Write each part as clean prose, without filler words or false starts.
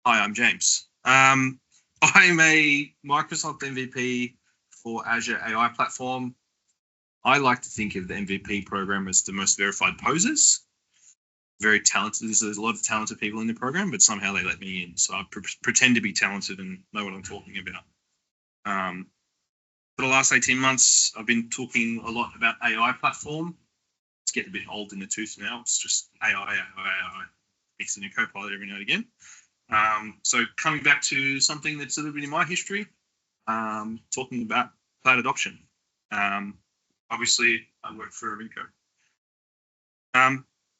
Hi, I'm James. I'm a Microsoft MVP for Azure AI platform. I like to think of the MVP program as the most verified posers. Very talented. There's a lot of talented people in the program, but somehow they let me in. So I pretend to be talented and know what I'm talking about. For the last 18 months, I've been talking a lot about AI platform. It's getting a bit old in the tooth now. It's just AI, mixing a Copilot every now and again. So coming back to something that's a little bit in my history, talking about cloud adoption. Obviously, I work for Arinco.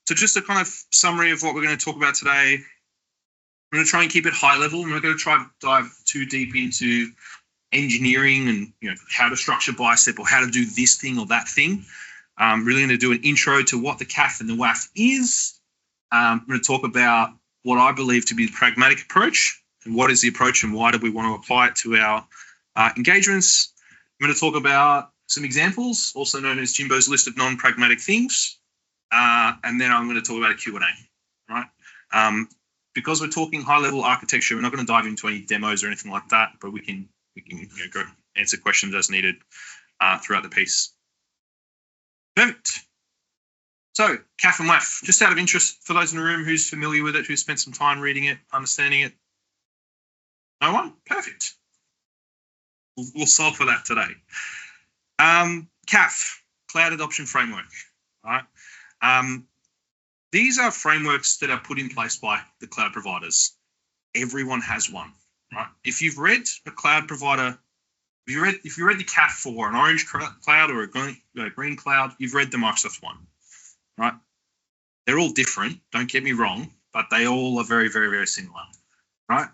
So just a kind of summary of what we're going to talk about today. I'm going to try and keep it high level. I'm not going to try to dive too deep into engineering and how to structure bicep or how to do this thing or that thing. I'm really going to do an intro to what the CAF and the WAF is. I'm going to talk about what I believe to be the pragmatic approach and what is the approach and why do we want to apply it to our engagements. I'm going to talk about some examples, also known as Jimbo's list of non-pragmatic things. And then I'm going to talk about a Q&A, right? Because we're talking high-level architecture, we're not going to dive into any demos or anything like that, but we can go answer questions as needed throughout the piece. Perfect. So, CAF and WAF, just out of interest, for those in the room who's familiar with it, who spent some time reading it, understanding it? No one? Perfect. We'll solve for that today. CAF, Cloud Adoption Framework. All right. These are frameworks that are put in place by the cloud providers. Everyone has one, right? If you've read a cloud provider, if you read the CAF for an orange cloud or a green cloud, you've read the Microsoft one. Right, they're all different. Don't get me wrong, but they all are very, very, very similar. Right,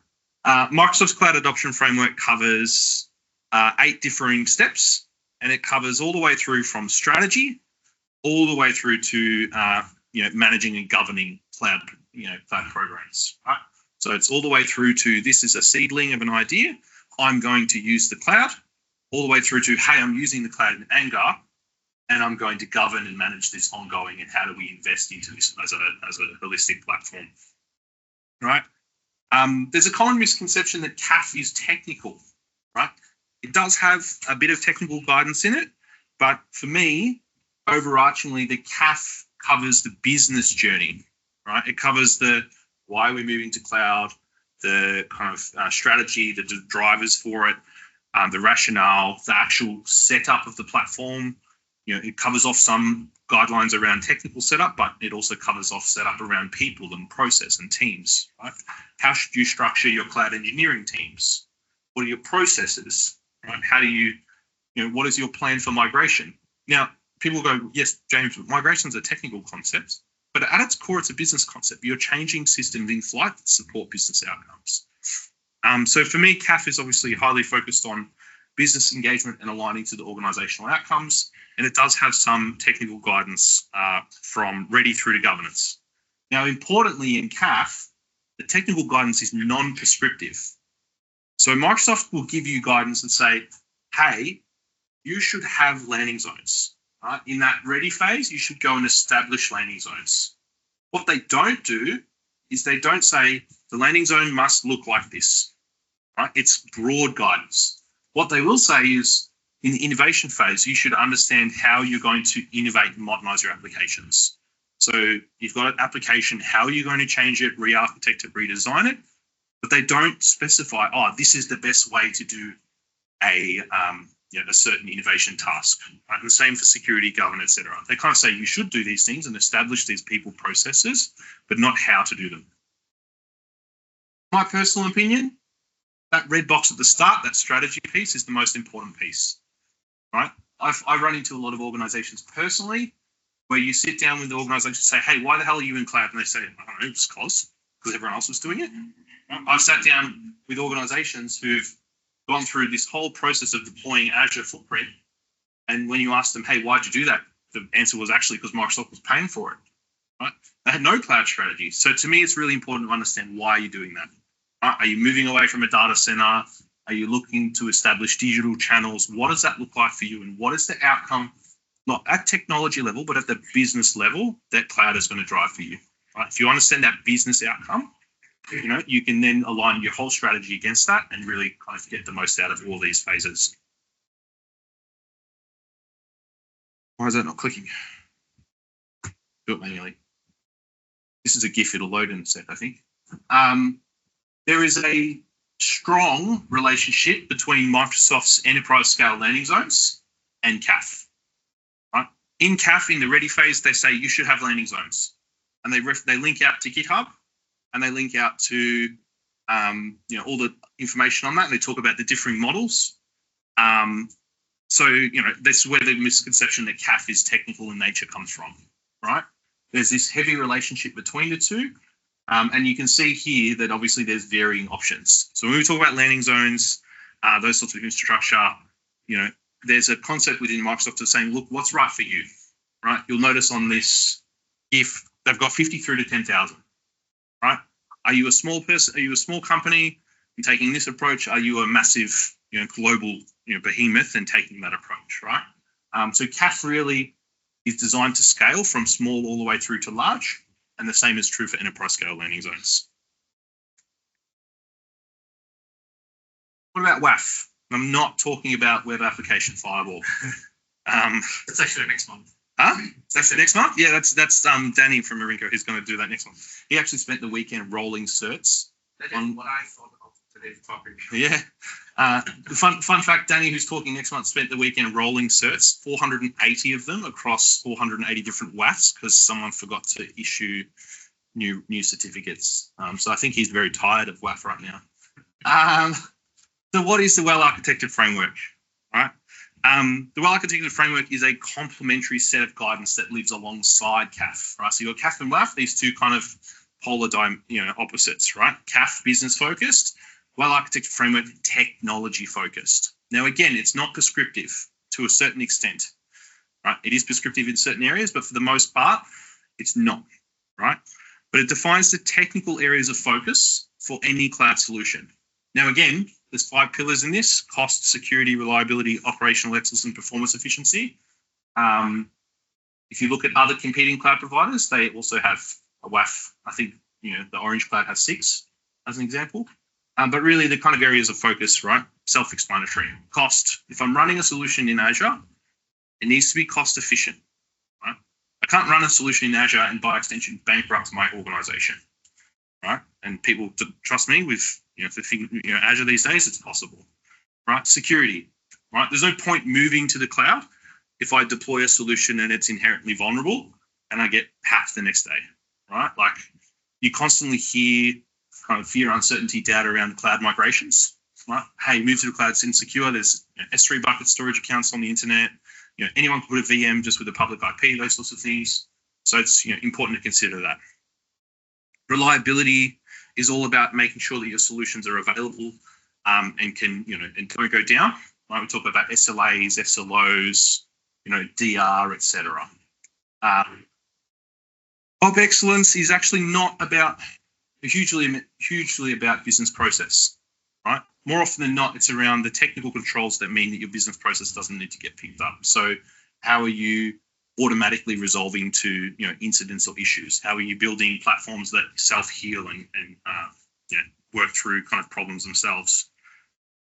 Microsoft's Cloud Adoption Framework covers 8 differing steps, and it covers all the way through from strategy, all the way through to managing and governing cloud programs. Right, so it's all the way through to this is a seedling of an idea. I'm going to use the cloud, all the way through to hey, I'm using the cloud in anger. And I'm going to govern and manage this ongoing, and how do we invest into this as a holistic platform, right? There's a common misconception that CAF is technical, right? It does have a bit of technical guidance in it, but for me, overarchingly, the CAF covers the business journey, right? It covers the why we're moving to cloud, the kind of strategy, the drivers for it, the rationale, the actual setup of the platform. It covers off some guidelines around technical setup, but it also covers off setup around people and process and teams, right? How should you structure your cloud engineering teams? What are your processes, right? How do you what is your plan for migration? Now, people go, yes, James, migration is a technical concept, but at its core, it's a business concept. You're changing systems in flight that support business outcomes. So for me, CAF is obviously highly focused on business engagement and aligning to the organizational outcomes. And it does have some technical guidance from ready through to governance. Now, importantly in CAF, the technical guidance is non-prescriptive. So Microsoft will give you guidance and say, hey, you should have landing zones. Right? In that ready phase, you should go and establish landing zones. What they don't do is they don't say the landing zone must look like this. Right? It's broad guidance. What they will say is, in the innovation phase, you should understand how you're going to innovate and modernize your applications. So you've got an application, how are you going to change it, re-architect it, redesign it? But they don't specify, this is the best way to do a certain innovation task. Right? And the same for security, governance, etc. They kind of say you should do these things and establish these people processes, but not how to do them. My personal opinion, that red box at the start, that strategy piece, is the most important piece, right? I run into a lot of organizations personally where you sit down with the organization and say, hey, why the hell are you in cloud? And they say, I don't know, it's because everyone else was doing it. I've sat down with organizations who've gone through this whole process of deploying Azure footprint. And when you ask them, hey, why'd you do that? The answer was actually because Microsoft was paying for it, right? They had no cloud strategy. So to me, it's really important to understand why you're doing that. Are you moving away from a data center? Are you looking to establish digital channels? What does that look like for you? And what is the outcome, not at technology level, but at the business level that cloud is going to drive for you? Right? If you understand that business outcome, you can then align your whole strategy against that and really kind of get the most out of all these phases. Why is that not clicking? Do it manually. This is a GIF, it'll load in a sec, I think. There is a strong relationship between Microsoft's enterprise scale landing zones and CAF. Right? In CAF, in the ready phase, they say you should have landing zones. And they link out to GitHub and they link out to all the information on that. And they talk about the differing models. So, this is where the misconception that CAF is technical in nature comes from, right? There's this heavy relationship between the two. And you can see here that obviously there's varying options. So when we talk about landing zones, those sorts of infrastructure, there's a concept within Microsoft of saying, look, what's right for you, right? You'll notice on this GIF, they've got 50 through to 10,000, right? Are you a small person? Are you a small company and taking this approach? Are you a massive, global, behemoth and taking that approach, right? So CAF really is designed to scale from small all the way through to large. And the same is true for enterprise scale landing zones. What about WAF? I'm not talking about web application firewall. That's actually the next month. That's the next month? Yeah, that's Danny from Marinko. He's going to do that next month. He actually spent the weekend rolling certs. That is what I thought of today's topic. Yeah. Fun fact, Danny, who's talking next month, spent the weekend rolling certs, 480 of them across 480 different WAFs because someone forgot to issue new certificates. So I think he's very tired of WAF right now. So what is the well-architected framework, right? The well-architected framework is a complementary set of guidance that lives alongside CAF, right? So you've got CAF and WAF, these two kind of polar opposites, right? CAF business-focused, well-architected framework technology-focused. Now, again, it's not prescriptive to a certain extent, right? It is prescriptive in certain areas, but for the most part, it's not, right? But it defines the technical areas of focus for any cloud solution. Now, again, there's 5 pillars in this: cost, security, reliability, operational excellence, and performance efficiency. If you look at other competing cloud providers, they also have a WAF. I think, the Orange Cloud has 6 as an example. But really the kind of areas of focus, right? Self-explanatory. Cost. If I'm running a solution in Azure, it needs to be cost efficient, right? I can't run a solution in Azure and by extension bankrupt my organization, right? And people trust me with, Azure these days, it's possible, right? Security, right? There's no point moving to the cloud if I deploy a solution and it's inherently vulnerable and I get hacked the next day, right? Like you constantly hear kind of fear, uncertainty, data around cloud migrations, right? Hey, move to the cloud, it's insecure. There's S3 bucket storage accounts on the internet. Anyone can put a VM just with a public IP, those sorts of things. So it's important to consider that. Reliability is all about making sure that your solutions are available and can, and don't go down. Right? We talk about SLAs, SLOs, DR, etc. Op excellence is actually not about hugely about business process, right? More often than not, it's around the technical controls that mean that your business process doesn't need to get picked up. So how are you automatically resolving to incidents or issues? How are you building platforms that self-heal and work through kind of problems themselves?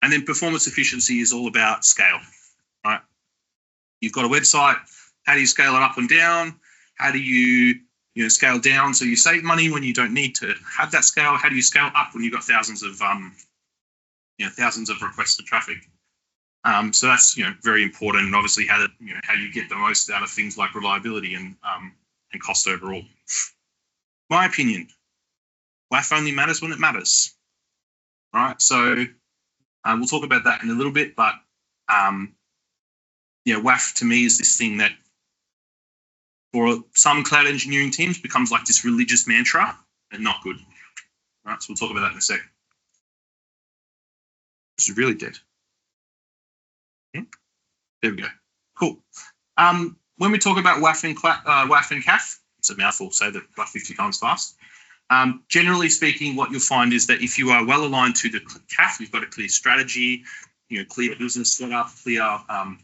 And then performance efficiency is all about scale, right? You've got a website. How do you scale it up and down? How do you scale down so you save money when you don't need to have that scale? How do you scale up when you've got thousands of requests for traffic? So that's very important, and obviously how you get the most out of things like reliability and cost overall. My opinion, WAF only matters when it matters, right? So we'll talk about that in a little bit, but WAF to me is this thing that for some cloud engineering teams becomes like this religious mantra and not good, right? So we'll talk about that in a sec. This is really dead. There we go. Cool. When we talk about WAF and CAF, it's a mouthful, say that like 50 times fast. Generally speaking, what you'll find is that if you are well aligned to the CAF, you've got a clear strategy, clear business setup, clear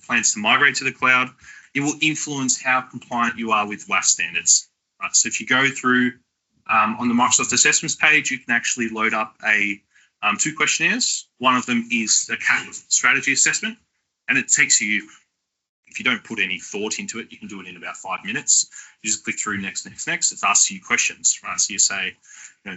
plans to migrate to the cloud, it will influence how compliant you are with WAF standards. Right? So if you go through On the Microsoft Assessments page, you can actually load up a 2 questionnaires. One of them is a CAF strategy assessment, and it takes you, if you don't put any thought into it, you can do it in about 5 minutes. You just click through next. It asks you questions, right? So you say,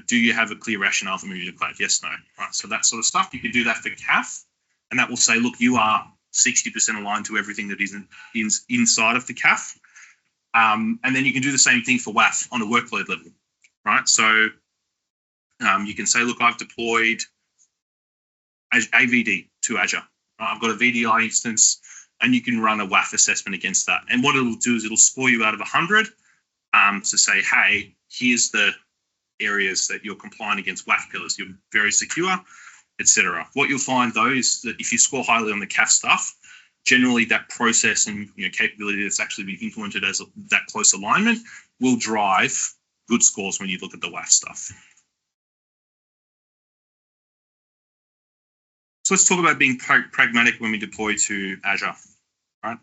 do you have a clear rationale for moving to cloud? Yes, no, right? So that sort of stuff. You can do that for CAF, and that will say, look, you are 60% aligned to everything that is inside of the CAF. And then you can do the same thing for WAF on a workload level, right? So you can say, look, I've deployed AVD to Azure. Right? I've got a VDI instance, and you can run a WAF assessment against that. And what it'll do is it'll score you out of 100 to say, hey, here's the areas that you're compliant against WAF pillars. You're very secure, etc. What you'll find, though, is that if you score highly on the CAF stuff, generally that process and capability that's actually been implemented as that close alignment will drive good scores when you look at the WAF stuff. So let's talk about being pragmatic when we deploy to Azure, right?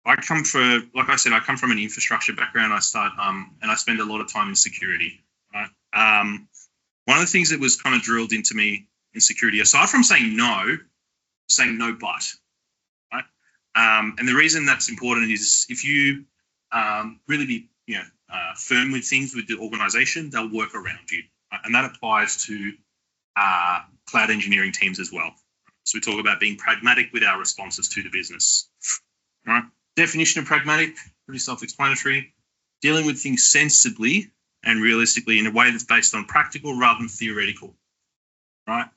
I come from an infrastructure background. I spend a lot of time in security, right? One of the things that was kind of drilled into me in security, aside from saying no but, right? And the reason that's important is if you really be firm with things with the organization, they'll work around you, right? And that applies to cloud engineering teams as well. So we talk about being pragmatic with our responses to the business. All right. Definition of pragmatic, pretty self-explanatory. Dealing with things sensibly and realistically in a way that's based on practical rather than theoretical. Right.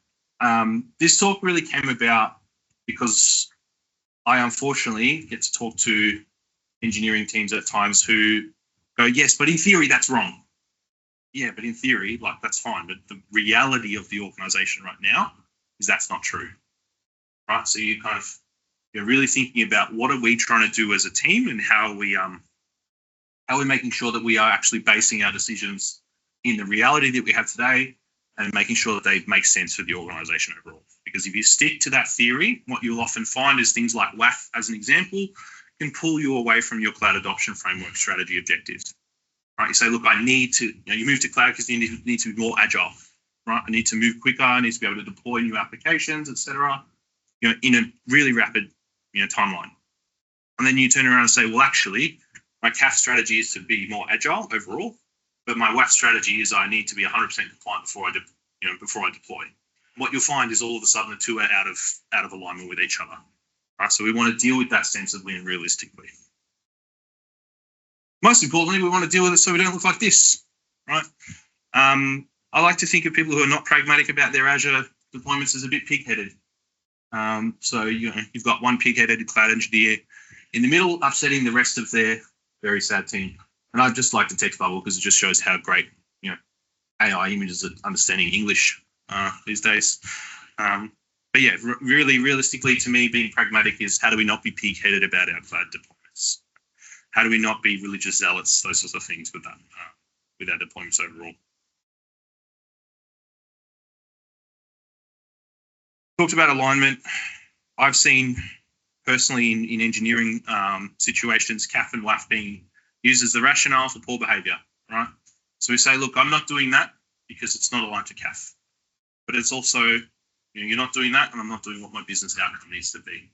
This talk really came about because I unfortunately get to talk to engineering teams at times who go, yes, but in theory that's wrong. Yeah, but in theory, that's fine. But the reality of the organization right now is that's not true. Right. So you kind of you're really thinking about what are we trying to do as a team and how are we making sure that we are actually basing our decisions in the reality that we have today and making sure that they make sense for the organization overall. Because if you stick to that theory, what you'll often find is things like WAF, as an example, can pull you away from your cloud adoption framework strategy objectives. Right? You say, look, I need to, you move to cloud because you need to be more agile. Right? I need to move quicker. I need to be able to deploy new applications, etc. In a really rapid timeline. And then you turn around and say, well, actually, my CAF strategy is to be more agile overall, but my WAF strategy is I need to be 100% compliant before I deploy. What you'll find is all of a sudden the two are out of alignment with each other. Right? So we want to deal with that sensibly and realistically. Most importantly, we want to deal with it so we don't look like this. Right? I like to think of people who are not pragmatic about their Azure deployments as a bit pig-headed. So you've got one pig-headed cloud engineer in the middle upsetting the rest of their very sad team. And I just like the text bubble because it just shows how great AI images are understanding English these days. But yeah, really realistically to me, being pragmatic is how do we not be pig-headed about our cloud deployments? How do we not be religious zealots? Those sorts of things with that, with our deployments overall. Talked about alignment. I've seen personally in engineering situations, CAF and WAF being used as the rationale for poor behavior, right? So we say, look, I'm not doing that because it's not aligned to CAF. But it's also, you're not doing that and I'm not doing what my business outcome needs to be.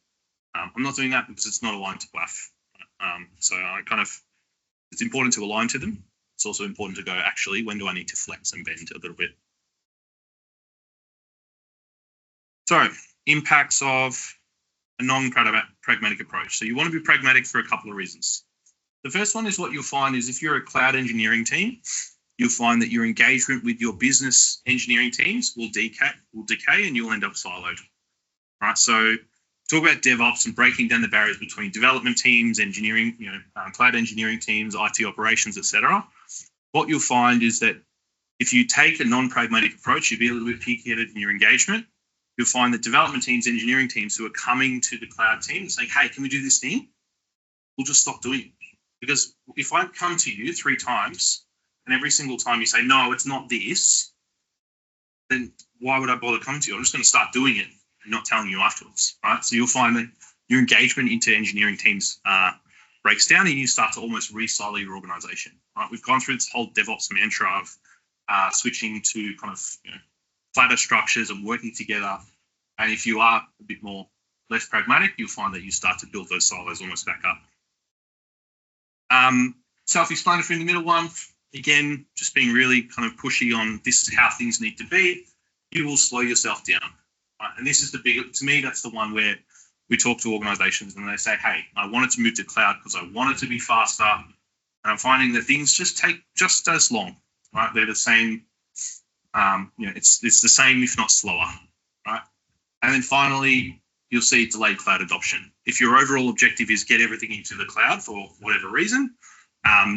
I'm not doing that because it's not aligned to WAF. So it's important to align to them. It's also important to go, actually, when do I need to flex and bend a little bit? So, impacts of a non-pragmatic approach. So you want to be pragmatic for a couple of reasons. The first one is what you'll find is if you're a cloud engineering team, you'll find that your engagement with your business engineering teams will decay and you'll end up siloed. Right? So talk about DevOps and breaking down the barriers between development teams, engineering, cloud engineering teams, IT operations, etc. What you'll find is that if you take a non-pragmatic approach, you'll be a little bit pig-headed in your engagement. You'll find that development teams, engineering teams who are coming to the cloud team and saying, hey, can we do this thing? We'll just stop doing it. Because if I come to you 3 times and every single time you say, no, it's not this, then why would I bother coming to you? I'm just going to start doing it and not telling you afterwards, right? So you'll find that your engagement into engineering teams breaks down and you start to almost re-silo your organization. Right? We've gone through this whole DevOps mantra of switching to kind of flatter structures and working together. And if you are a bit more less pragmatic, you'll find that you start to build those silos almost back up. Self-explanatory in the middle one, again, just being really kind of pushy on this is how things need to be, you will slow yourself down. Right? And this is the big, to me, that's the one where we talk to organizations and they say, hey, I wanted to move to cloud because I want it to be faster. And I'm finding that things just take just as long, right? They're the same, it's the same, if not slower, right? And then finally, you'll see delayed cloud adoption. If your overall objective is get everything into the cloud for whatever reason,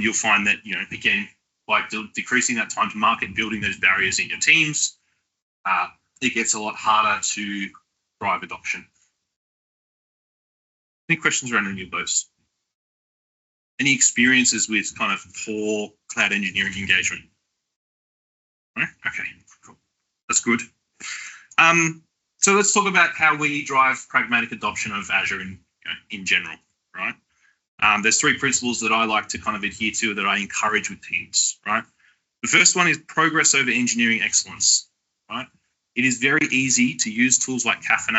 you'll find that, again, by decreasing that time to market, building those barriers in your teams, it gets a lot harder to drive adoption. Any questions around any of those? Any experiences with kind of poor cloud engineering engagement? Right? Okay, cool. That's good. So let's talk about how we drive pragmatic adoption of Azure in general, right? There's 3 principles that I like to kind of adhere to that I encourage with teams, right? The first one is progress over engineering excellence, right? It is very easy to use tools like CAF and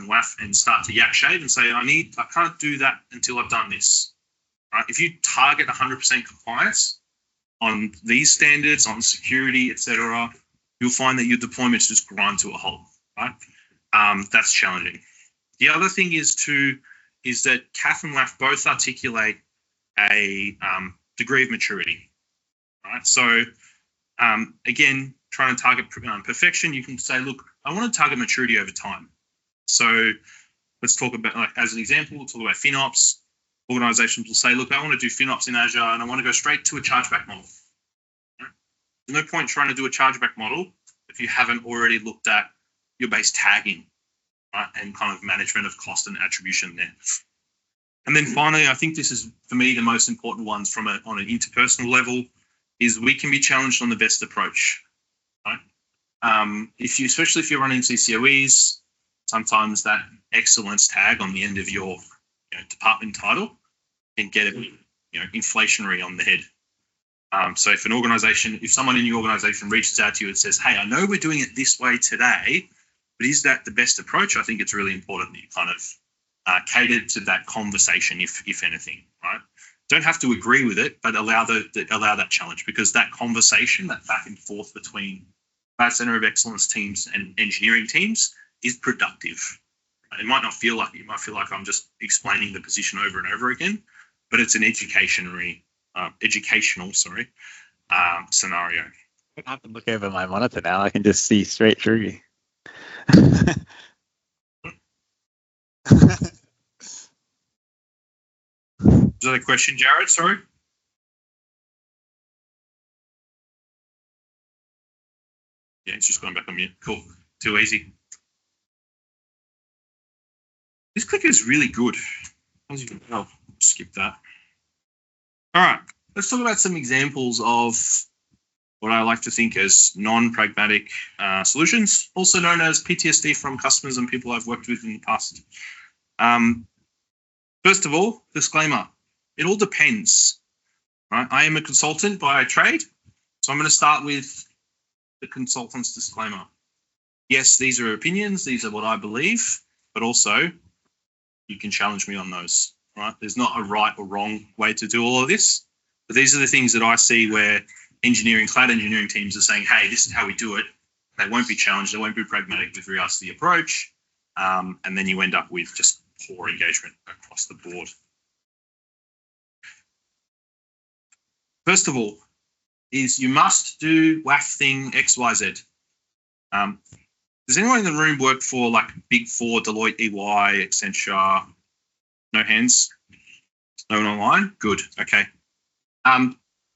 WAF and start to yak shave and say, I can't do that until I've done this, right? If you target 100% compliance on these standards, on security, etc., you'll find that your deployments just grind to a halt, right? That's challenging. The other thing is that CAF and WAF both articulate a degree of maturity, right? So again, trying to target perfection, you can say, look, I want to target maturity over time. So let's talk about, like, as an example, we'll talk about FinOps. Organizations will say, look, I want to do FinOps in Azure and I want to go straight to a chargeback model. Right? There's no point trying to do a chargeback model if you haven't already looked at your base tagging, right, and kind of management of cost and attribution there. And then finally, I think this is, for me, the most important ones on an interpersonal level, is we can be challenged on the best approach. Right? Especially if you're running CCOEs, sometimes that excellence tag on the end of your department title can get a bit inflationary on the head. So if someone in your organization reaches out to you and says, hey, I know we're doing it this way today, but is that the best approach? I think it's really important that you kind of cater to that conversation, if anything, right? Don't have to agree with it, but allow that challenge, because that conversation, that back and forth between Cloud Center of Excellence teams and engineering teams is productive. It might not feel like, you might feel like I'm just explaining the position over and over again, but it's an educational scenario. I don't have to look over my monitor now. I can just see straight through you. Is that a question, Jared? Sorry. Yeah, it's just going back on mute. Cool. Too easy. This clicker is really good. As you can tell, skip that. All right, let's talk about some examples of what I like to think as non-pragmatic solutions, also known as PTSD from customers and people I've worked with in the past. First of all, disclaimer, it all depends, right? I am a consultant by trade, so I'm going to start with the consultant's disclaimer. Yes, these are opinions, these are what I believe, but also you can challenge me on those, right? There's not a right or wrong way to do all of this, but these are the things that I see where cloud engineering teams are saying, hey, this is how we do it. They won't be challenged, they won't be pragmatic with regards to the approach, and then you end up with just poor engagement across the board. First of all, is you must do WAF thing XYZ. Does anyone in the room work for like Big Four, Deloitte, EY, Accenture? No hands? No one online? Good, okay.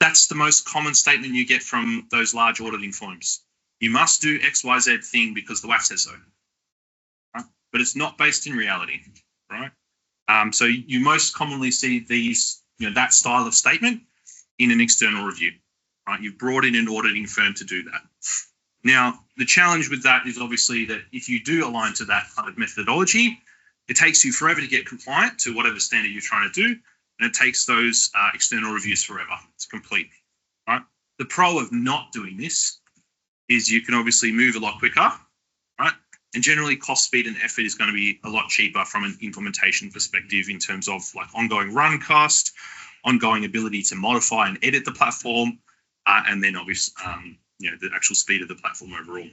That's the most common statement you get from those large auditing firms. You must do XYZ thing because the WAF says so. Right? But it's not based in reality, right? So you most commonly see these, that style of statement in an external review, right? You've brought in an auditing firm to do that. Now, the challenge with that is obviously that if you do align to that kind of methodology, it takes you forever to get compliant to whatever standard you're trying to do. and it takes those external reviews forever to complete. Right. The pro of not doing this is you can obviously move a lot quicker, right? And generally cost, speed, and effort is going to be a lot cheaper from an implementation perspective in terms of like ongoing run cost, ongoing ability to modify and edit the platform, and then obviously, the actual speed of the platform overall.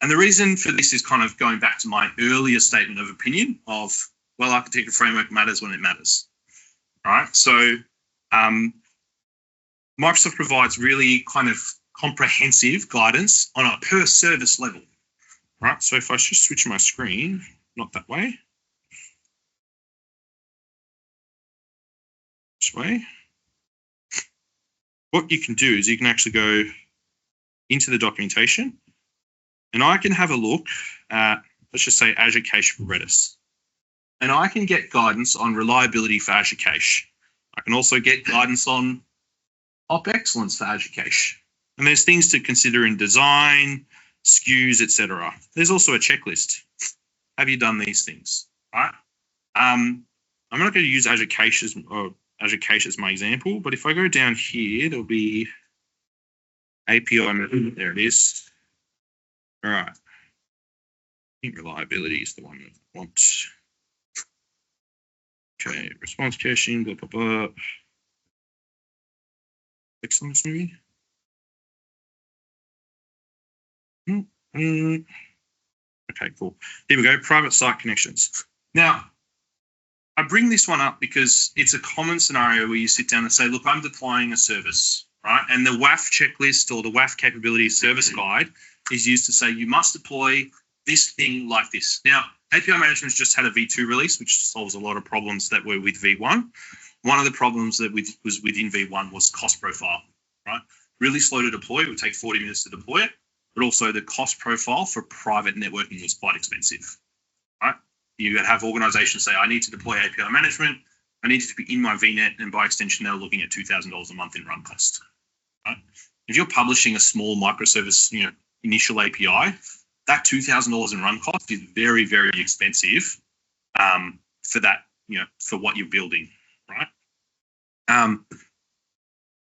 And the reason for this is kind of going back to my earlier statement of opinion of, well, architecture framework matters when it matters. All right. So Microsoft provides really kind of comprehensive guidance on a per service level. Right. So if I just switch my screen, not that way, this way, what you can do is you can actually go into the documentation and I can have a look at, let's just say Azure Cache for Redis. And I can get guidance on reliability for Azure Cache. I can also get guidance on op excellence for Azure Cache. And there's things to consider in design, SKUs, etc. There's also a checklist. Have you done these things? Right. I'm not going to use Azure Cache as my example, but if I go down here, there'll be API. There it is. All right. I think reliability is the one that I want. Okay, response caching, blah, blah, blah. Excellence maybe. Okay, cool. Here we go, private site connections. Now, I bring this one up because it's a common scenario where you sit down and say, look, I'm deploying a service, right? And the WAF checklist or the WAF capability service guide is used to say you must deploy this thing like this. Now, API Management's just had a V2 release, which solves a lot of problems that were with V1. One of the problems that was within V1 was cost profile, right? Really slow to deploy. It would take 40 minutes to deploy it, but also the cost profile for private networking was quite expensive, right? You have organizations say, I need to deploy API Management. I need it to be in my VNet, and by extension, they're looking at $2,000 a month in run cost, right? If you're publishing a small microservice, initial API, that $2,000 in run cost is very, very expensive for that, for what you're building, right?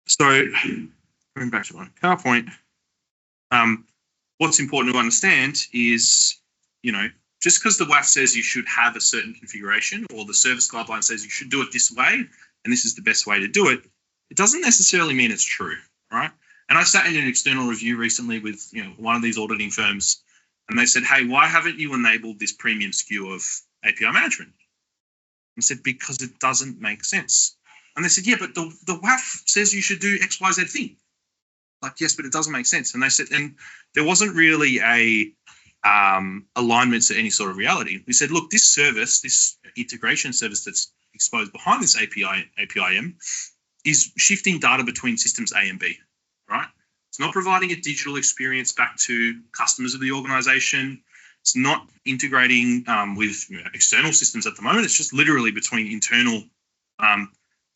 So going back to my PowerPoint, what's important to understand is, just because the WAF says you should have a certain configuration or the service guideline says you should do it this way, and this is the best way to do it, it doesn't necessarily mean it's true, right? And I sat in an external review recently with, one of these auditing firms, and they said, hey, why haven't you enabled this premium SKU of API management? I said, because it doesn't make sense. And they said, yeah, but the WAF says you should do X, Y, Z thing. Like, yes, but it doesn't make sense. And they said, and there wasn't really a alignment to any sort of reality. We said, look, this service, this integration service that's exposed behind this APIM is shifting data between systems A and B, right? It's not providing a digital experience back to customers of the organization. It's not integrating with external systems at the moment. It's just literally between internal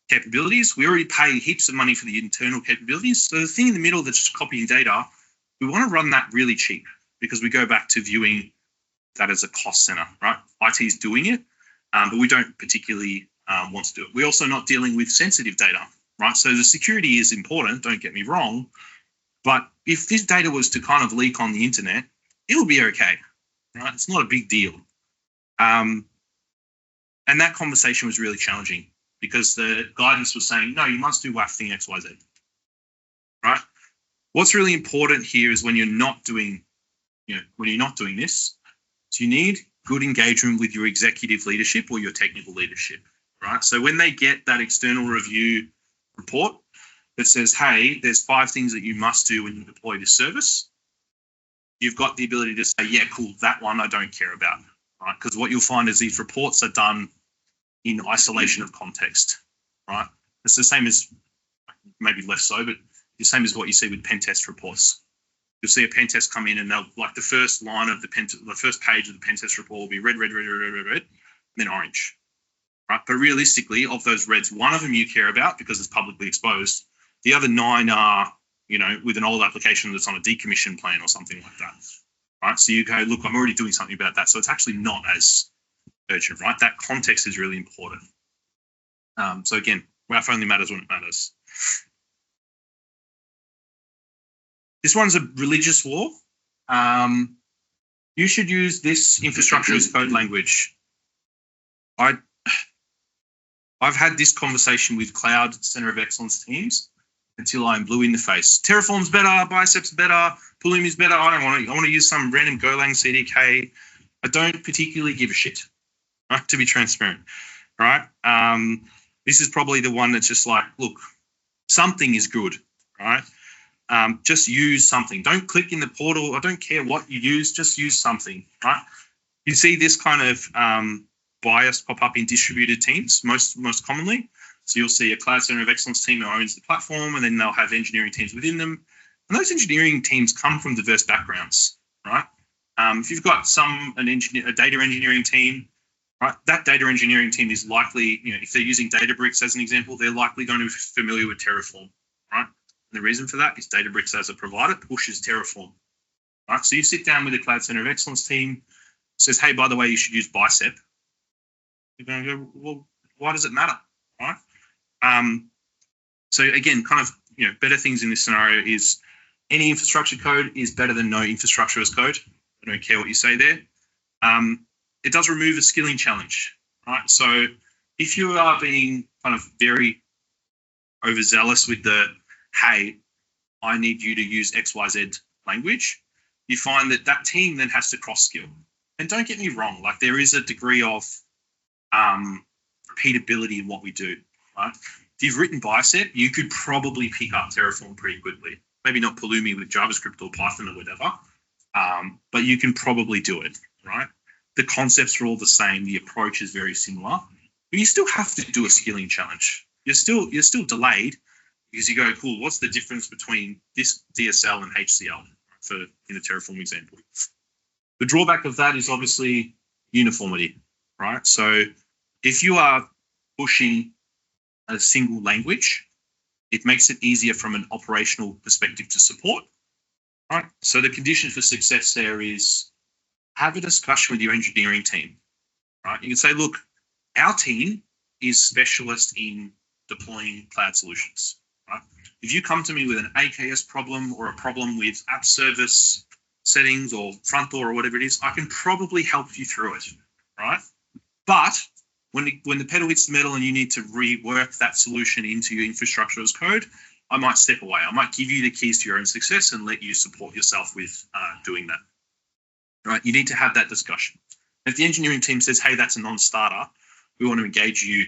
capabilities. We already pay heaps of money for the internal capabilities. So the thing in the middle that's just copying data, we want to run that really cheap because we go back to viewing that as a cost center, right? IT is doing it, but we don't particularly want to do it. We're also not dealing with sensitive data, right? So the security is important, don't get me wrong. But if this data was to kind of leak on the internet, it will be okay, right? It's not a big deal. And that conversation was really challenging because the guidance was saying, no, you must do WAF thing X, Y, Z, right? What's really important here is when you're not doing, this, so you need good engagement with your executive leadership or your technical leadership, right? So when they get that external review report that says, hey, there's 5 things that you must do when you deploy this service, you've got the ability to say, yeah, cool, that one I don't care about, right? Because what you'll find is these reports are done in isolation of context, right? It's the same as, maybe less so, but the same as what you see with pen test reports. You'll see a pen test come in and they'll, like the first line of the first page of the pen test report will be red, and then orange, right? But realistically, of those reds, one of them you care about because it's publicly exposed. The other 9 are, with an old application that's on a decommission plan or something like that, right? So you go, look, I'm already doing something about that. So it's actually not as urgent, right? That context is really important. So again, WAF only matters when it matters. This one's a religious war. You should use this infrastructure as code language. I've had this conversation with Cloud Center of Excellence teams until I'm blue in the face. Terraform's better, Bicep's better, Pulumi's better. I don't want to. I want to use some random Golang CDK. I don't particularly give a shit, right? To be transparent, right? This is probably the one that's just like, look, something is good, right? Just use something. Don't click in the portal. I don't care what you use. Just use something, right? You see this kind of bias pop up in distributed teams most commonly. So you'll see a Cloud Center of Excellence team who owns the platform, and then they'll have engineering teams within them. And those engineering teams come from diverse backgrounds, right? If you've got a data engineering team, right, that data engineering team is likely, if they're using Databricks as an example, they're likely going to be familiar with Terraform, right? And the reason for that is Databricks as a provider pushes Terraform, right? So you sit down with the Cloud Center of Excellence team, says, hey, by the way, you should use Bicep. You're going to go, well, why does it matter, right? So again, kind of, better things in this scenario is any infrastructure code is better than no infrastructure as code. I don't care what you say there. It does remove a skilling challenge, right? So if you are being kind of very overzealous with the, hey, I need you to use XYZ language, you find that team then has to cross skill. And don't get me wrong, like there is a degree of repeatability in what we do, right? If you've written Bicep, you could probably pick up Terraform pretty quickly. Maybe not Pulumi with JavaScript or Python or whatever, but you can probably do it, right? The concepts are all the same. The approach is very similar, but you still have to do a skilling challenge. You're still delayed because you go, cool, what's the difference between this DSL and HCL for in a Terraform example? The drawback of that is obviously uniformity, right? So if you are pushing a single language, it makes it easier from an operational perspective to support, right? So the condition for success there is have a discussion with your engineering team, right? You can say, look, our team is specialist in deploying cloud solutions, right? If you come to me with an AKS problem or a problem with app service settings or front door or whatever it is, I can probably help you through it, right? But when the pedal hits the metal and you need to rework that solution into your infrastructure as code, I might step away. I might give you the keys to your own success and let you support yourself with doing that, right? You need to have that discussion. If the engineering team says, hey, that's a non-starter, we want to engage you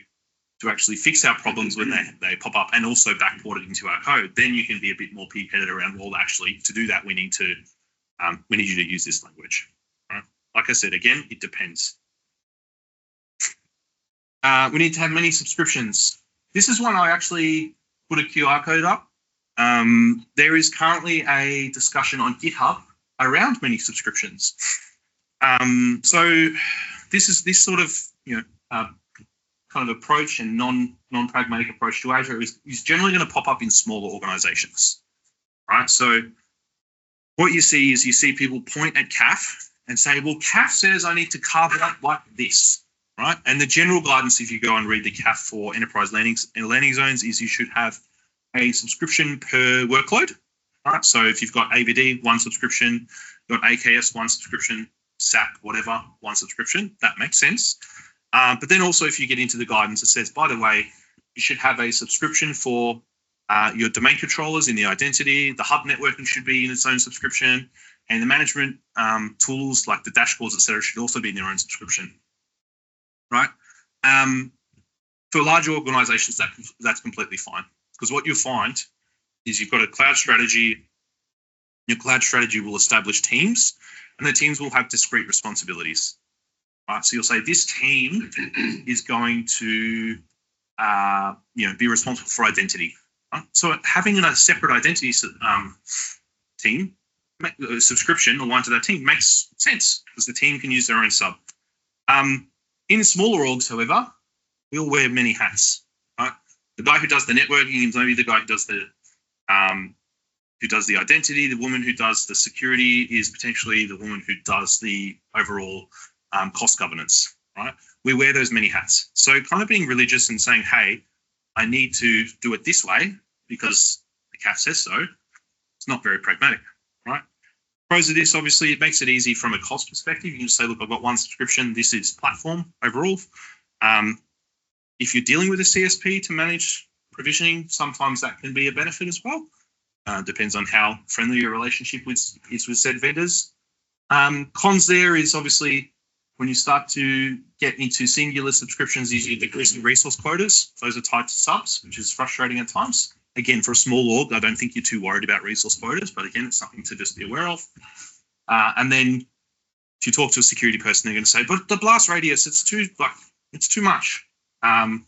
to actually fix our problems when they pop up and also backport it into our code, then you can be a bit more pig-headed around, well, actually, to do that, we need you to use this language, right? Like I said, again, it depends. We need to have many subscriptions. This is one I actually put a QR code up. There is currently a discussion on GitHub around many subscriptions. So this sort of kind of approach and non-pragmatic approach to Azure is generally going to pop up in smaller organizations, right? So what you see people point at CAF and say, well, CAF says I need to carve it up like this, right? And the general guidance, if you go and read the CAF for enterprise landing zones, is you should have a subscription per workload, right? So if you've got AVD, one subscription, you've got AKS, one subscription, SAP, whatever, one subscription, that makes sense. But then also if you get into the guidance, it says, by the way, you should have a subscription for your domain controllers in the identity, the hub networking should be in its own subscription, and the management tools like the dashboards, et cetera, should also be in their own subscription, right? For larger organizations, that's completely fine, because what you'll find is you've got a cloud strategy. Your cloud strategy will establish teams, and the teams will have discrete responsibilities. Right, so you'll say this team is going to, be responsible for identity. Right? So having a separate identity team, subscription aligned to that team makes sense because the team can use their own sub. In smaller orgs, however, we all wear many hats. Right? The guy who does the networking is maybe the guy who does the identity. The woman who does the security is potentially the woman who does the overall cost governance, right? We wear those many hats. So kind of being religious and saying, hey, I need to do it this way because the CAF says so, it's not very pragmatic, right? Pros of this, obviously, it makes it easy from a cost perspective. You can just say, look, I've got one subscription. This is platform overall. If you're dealing with a CSP to manage provisioning, sometimes that can be a benefit as well. Depends on how friendly your relationship is with said vendors. Cons there is obviously when you start to get into singular subscriptions, you decrease the resource quotas. Those are tied to subs, which is frustrating at times. Again, for a small org, I don't think you're too worried about resource quotas, but again, it's something to just be aware of. And then if you talk to a security person, they're going to say, but the blast radius, it's too much. And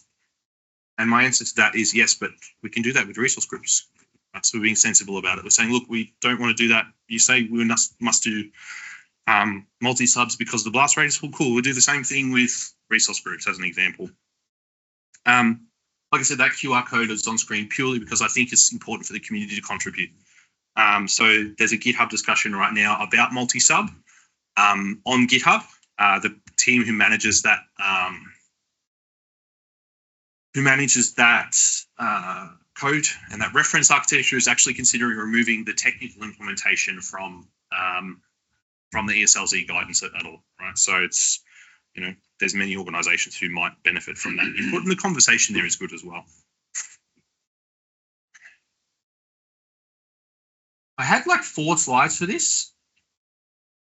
my answer to that is yes, but we can do that with resource groups. So we're being sensible about it. We're saying, look, we don't want to do that. You say we must do multi-subs because of the blast radius. Well, cool. We'll do the same thing with resource groups as an example. Like I said, that QR code is on screen purely because I think it's important for the community to contribute. So there's a GitHub discussion right now about multi-sub on GitHub. The team who manages that code and that reference architecture is actually considering removing the technical implementation from the ESLZ guidance at all, right? So it's, there's many organizations who might benefit from that input, and the conversation there is good as well. I had like 4 slides for this,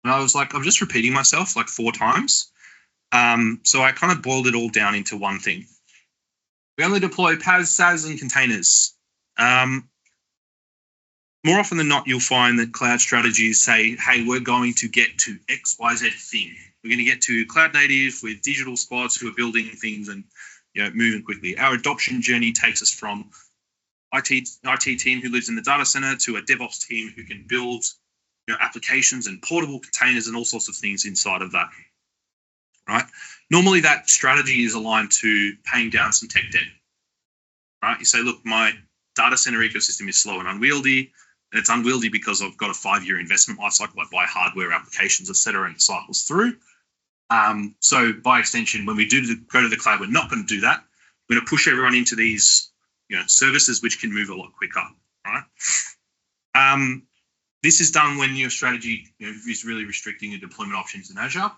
and I was like, I'm just repeating myself like 4 times. So I kind of boiled it all down into one thing. We only deploy PaaS, SaaS, and containers. More often than not, you'll find that cloud strategies say, hey, we're going to get to XYZ thing. We're going to get to cloud native with digital squads who are building things and moving quickly. Our adoption journey takes us from IT team who lives in the data center to a DevOps team who can build applications and portable containers and all sorts of things inside of that. Right? Normally that strategy is aligned to paying down some tech debt. Right? You say, look, my data center ecosystem is slow and unwieldy, and it's unwieldy because I've got a 5-year investment lifecycle. I buy hardware, applications, etc., and it cycles through. So by extension, when we do go to the cloud, we're not going to do that. We're going to push everyone into these services which can move a lot quicker. Right? This is done when your strategy is really restricting your deployment options in Azure.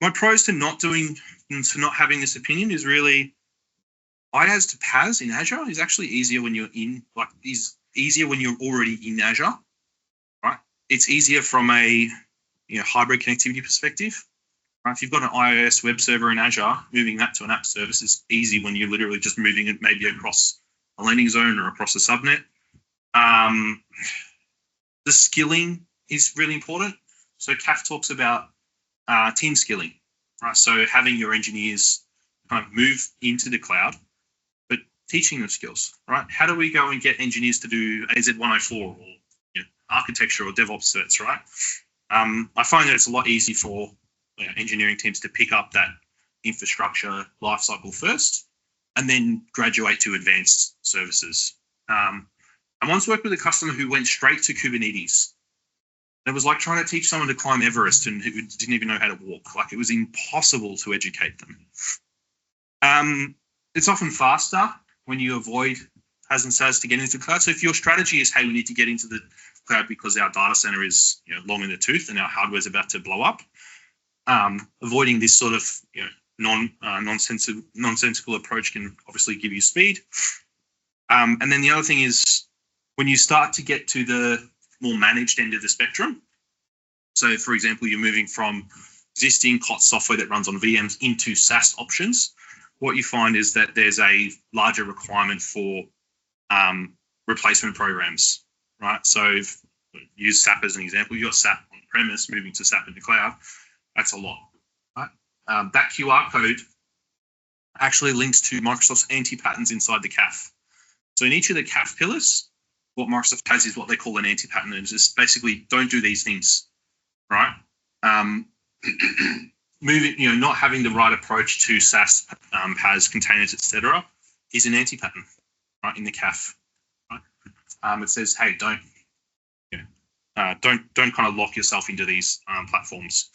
My pros to not having this opinion is really IaaS to PaaS in Azure is actually easier when you're easier when you're already in Azure, right? It's easier from a hybrid connectivity perspective. Right? If you've got an iOS web server in Azure, moving that to an app service is easy when you're literally just moving it maybe across a landing zone or across a subnet. The skilling is really important. So CAF talks about team skilling, right? So having your engineers kind of move into the cloud, but teaching them skills, right? How do we go and get engineers to do AZ-104 or architecture or DevOps certs, right? I find that it's a lot easier for engineering teams to pick up that infrastructure lifecycle first and then graduate to advanced services. I once worked with a customer who went straight to Kubernetes. It was like trying to teach someone to climb Everest and who didn't even know how to walk. Like it was impossible to educate them. It's often faster when you avoid PaaS and SaaS to get into the cloud. So if your strategy is, hey, we need to get into the cloud because our data center is long in the tooth and our hardware is about to blow up, avoiding this sort of nonsensical approach can obviously give you speed. And then the other thing is when you start to get to the more managed end of the spectrum. So, for example, you're moving from existing COTS software that runs on VMs into SaaS options. What you find is that there's a larger requirement for replacement programs, right? So, if use SAP as an example. You've got SAP on premise, moving to SAP in the cloud. That's a lot, right? That QR code actually links to Microsoft's anti-patterns inside the CAF. So, in each of the CAF pillars, what Microsoft has is what they call an anti-pattern. It's just basically don't do these things, right? Moving, not having the right approach to SaaS, PaaS, containers, etc., is an anti-pattern, right? In the CAF, right? It says, hey, don't kind of lock yourself into these platforms.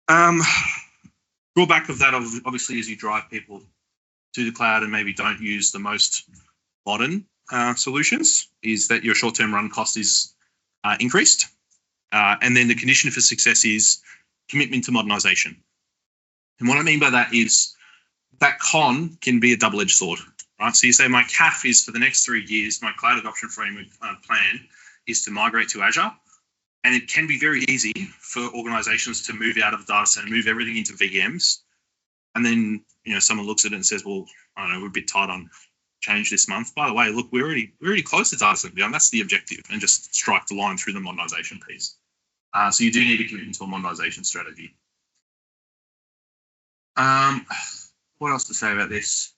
Drawback of that, obviously, is you drive people to the cloud and maybe don't use the most modern solutions, is that your short-term run cost is increased. And then the condition for success is commitment to modernization. And what I mean by that is that con can be a double-edged sword, right? So you say my CAF is for the next 3 years, my cloud adoption framework plan is to migrate to Azure. And it can be very easy for organizations to move out of the data center, move everything into VMs. And then, someone looks at it and says, well, I don't know, we're a bit tight on change this month. By the way, look, we're already close to data center. That's the objective, and just strike the line through the modernization piece. So you do need to commit into a modernization strategy. What else to say about this?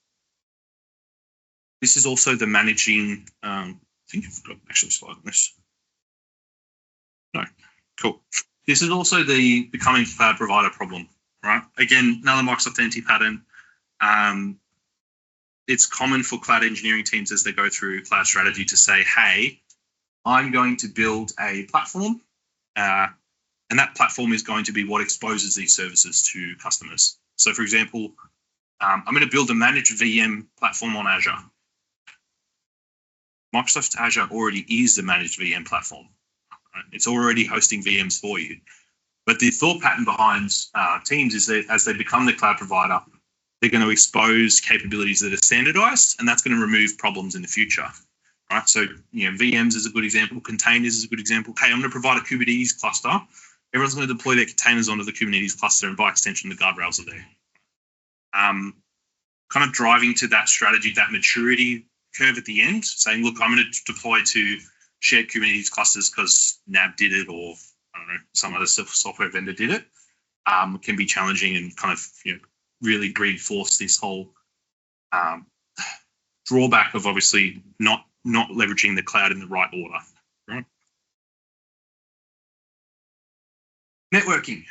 This is also the managing, I think I've got actually a slide on this. No, cool. This is also the becoming cloud provider problem, right? Again, another Microsoft NT pattern. It's common for cloud engineering teams as they go through cloud strategy to say, hey, I'm going to build a platform, and that platform is going to be what exposes these services to customers. So, for example, I'm going to build a managed VM platform on Azure. Microsoft Azure already is the managed VM platform. Right? It's already hosting VMs for you. But the thought pattern behind teams is that as they become the cloud provider, they're going to expose capabilities that are standardized, and that's going to remove problems in the future. Right? So, VMs is a good example. Containers is a good example. Hey, I'm going to provide a Kubernetes cluster. Everyone's going to deploy their containers onto the Kubernetes cluster, and by extension, the guardrails are there. Kind of driving to that strategy, that maturity curve at the end, saying, look, I'm going to deploy to shared Kubernetes clusters because NAB did it, or I don't know, some other software vendor did it, can be challenging and kind of really reinforce this whole drawback of obviously not leveraging the cloud in the right order. Right? Networking.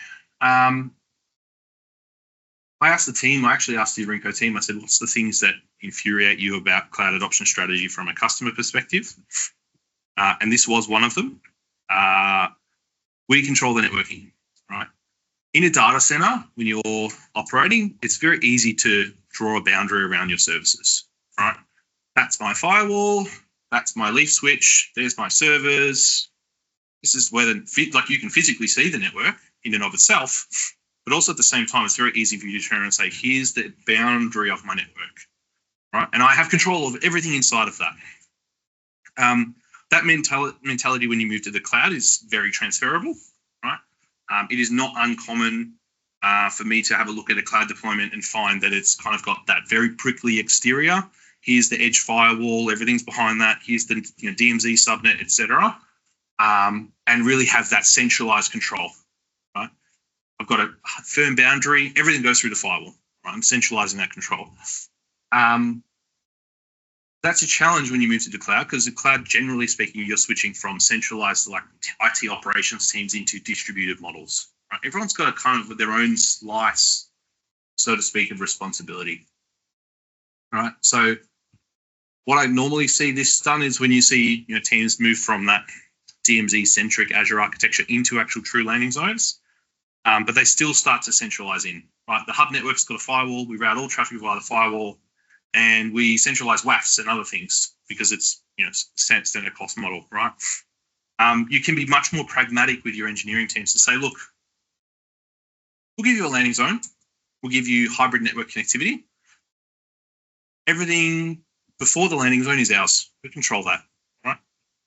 I asked the team, I actually asked the Rinco team, I said, what's the things that infuriate you about cloud adoption strategy from a customer perspective? And this was one of them. We control the networking, right? In a data center, when you're operating, it's very easy to draw a boundary around your services, right? That's my firewall, that's my leaf switch, there's my servers. This is where you can physically see the network in and of itself, but also at the same time, it's very easy for you to turn around and say, here's the boundary of my network, right? And I have control of everything inside of that. That mentality when you move to the cloud is very transferable, right? It is not uncommon for me to have a look at a cloud deployment and find that it's kind of got that very prickly exterior. Here's the edge firewall, everything's behind that. Here's the DMZ subnet, etc. And really have that centralized control, right? I've got a firm boundary. Everything goes through the firewall, right? I'm centralizing that control. That's a challenge when you move to the cloud, because the cloud, generally speaking, you're switching from centralized like IT operations teams into distributed models. Right? Everyone's got a kind of their own slice, so to speak, of responsibility. Right. So what I normally see this done is when you see teams move from that DMZ-centric Azure architecture into actual true landing zones, but they still start to centralize in. Right, the hub network's got a firewall. We route all traffic via the firewall. And we centralize WAFs and other things because it's standard cost model, right? You can be much more pragmatic with your engineering teams to say, look, we'll give you a landing zone, we'll give you hybrid network connectivity. Everything before the landing zone is ours. We control that, right?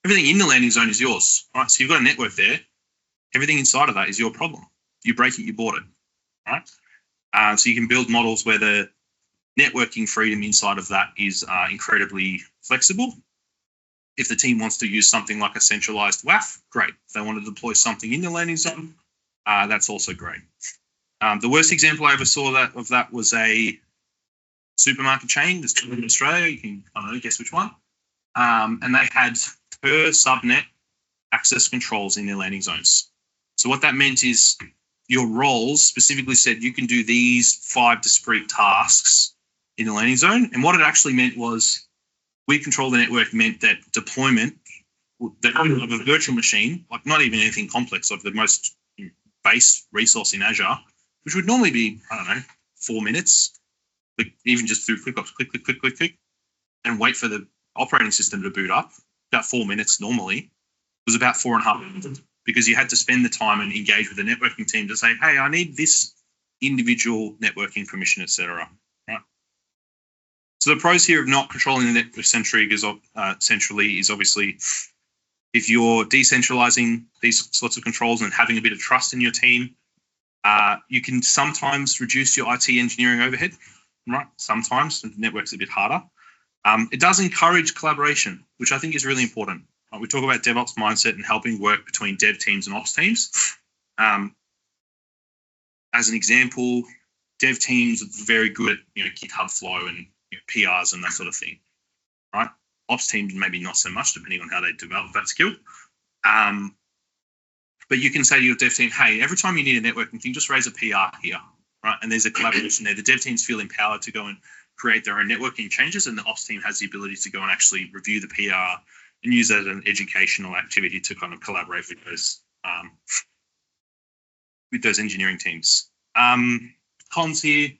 Everything in the landing zone is yours, right? So you've got a network there. Everything inside of that is your problem. You break it, you bought it, right? So you can build models where the networking freedom inside of that is incredibly flexible. If the team wants to use something like a centralized WAF, great. If they want to deploy something in the landing zone, that's also great. The worst example I ever saw of that was a supermarket chain that's in Australia. You can, I don't know, guess which one. And they had per subnet access controls in their landing zones. So what that meant is your roles specifically said you can do these 5 discrete tasks in the landing zone. And what it actually meant was we control the network meant that deployment of a virtual machine, like not even anything complex, like the most base resource in Azure, which would normally be, I don't know, 4 minutes, like even just through ClickOps, click, and wait for the operating system to boot up, about 4 minutes normally, was about 4.5 minutes, because you had to spend the time and engage with the networking team to say, hey, I need this individual networking permission, etc. Right? So the pros here of not controlling the network centrally is obviously, if you're decentralizing these sorts of controls and having a bit of trust in your team, you can sometimes reduce your IT engineering overhead, right? Sometimes the network's a bit harder. It does encourage collaboration, which I think is really important. We talk about DevOps mindset and helping work between dev teams and ops teams. As an example, dev teams are very good at GitHub flow and PRs and that sort of thing, right? Ops teams maybe not so much, depending on how they develop that skill. But you can say to your dev team, hey, every time you need a networking thing, just raise a PR here, right? And there's a collaboration there. The dev teams feel empowered to go and create their own networking changes, and the ops team has the ability to go and actually review the PR and use that as an educational activity to kind of collaborate with those engineering teams. Cons here,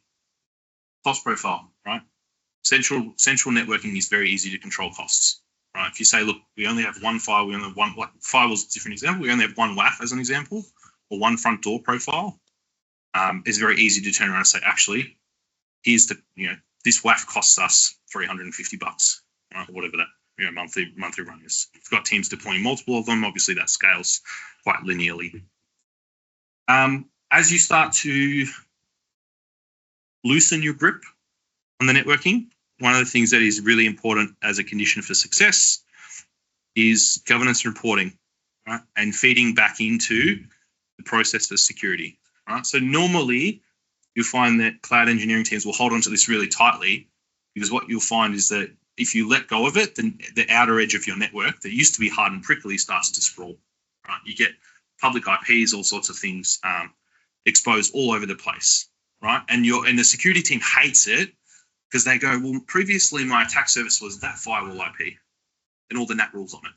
cost profile, right? Central networking is very easy to control costs, right? If you say, look, we only have one file, we only have one, like firewall's a different example, we only have one WAF as an example, or one front door profile, it's very easy to turn around and say, actually, here's the, this WAF costs us $350, right? Or whatever that monthly run is. If you've got teams deploying multiple of them, obviously that scales quite linearly. As you start to loosen your grip on the networking, one of the things that is really important as a condition for success is governance reporting, right? And feeding back into the process for security, right? So normally you'll find that cloud engineering teams will hold on to this really tightly, because what you'll find is that if you let go of it, then the outer edge of your network that used to be hard and prickly starts to sprawl, right? You get public IPs, all sorts of things exposed all over the place, right? And the security team hates it, because they go, well, previously my attack surface was that firewall IP and all the NAT rules on it,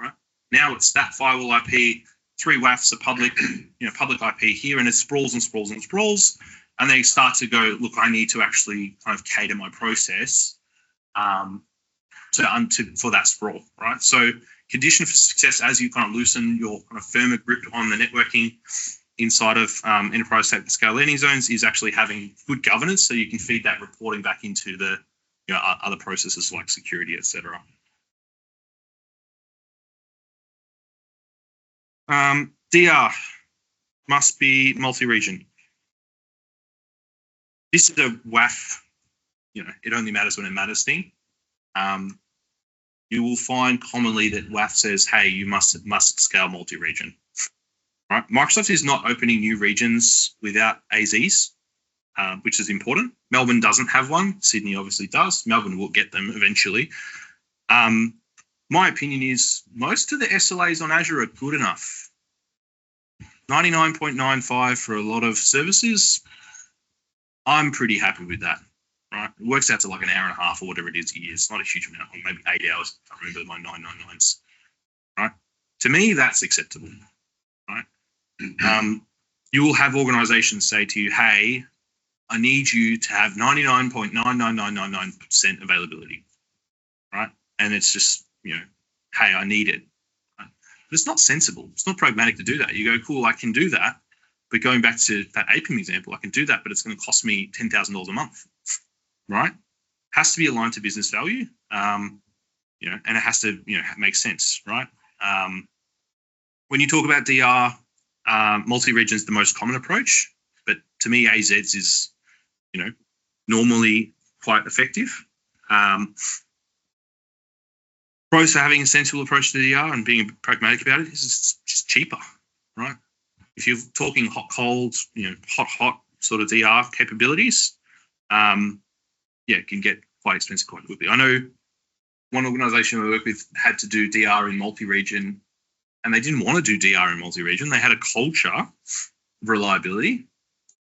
right? Now it's that firewall IP, 3 WAFs are public, public IP here, and it sprawls and sprawls and sprawls. And they start to go, look, I need to actually kind of cater my process for that sprawl, right? So condition for success, as you kind of loosen your kind of firmer grip on the networking inside of enterprise scale landing zones, is actually having good governance, so you can feed that reporting back into the other processes like security, etc. DR must be multi-region. This is a WAF, it only matters when it matters thing. You will find commonly that WAF says, hey, you must scale multi-region. Right? Microsoft is not opening new regions without AZs, which is important. Melbourne doesn't have one. Sydney obviously does. Melbourne will get them eventually. My opinion is most of the SLAs on Azure are good enough. 99.95 for a lot of services. I'm pretty happy with that. Right? It works out to like an hour and a half or whatever it is a year. It's not a huge amount, or maybe 8 hours. I remember my 999s. Right? To me, that's acceptable. Right? You will have organizations say to you, hey, I need you to have 99.99999% availability, right? And it's just, hey, I need it. Right? But it's not sensible. It's not pragmatic to do that. You go, cool, I can do that. But going back to that APIM example, I can do that, but it's going to cost me $10,000 a month, right? Has to be aligned to business value, and it has to, make sense, right? When you talk about DR, multi-region is the most common approach, but to me, AZs is, normally quite effective. Pros for having a sensible approach to DR and being pragmatic about it is it's just cheaper, right? If you're talking hot, cold, hot sort of DR capabilities, it can get quite expensive quite quickly. I know one organization I work with had to do DR in multi-region, and they didn't want to do DR in multi-region. They had a culture of reliability,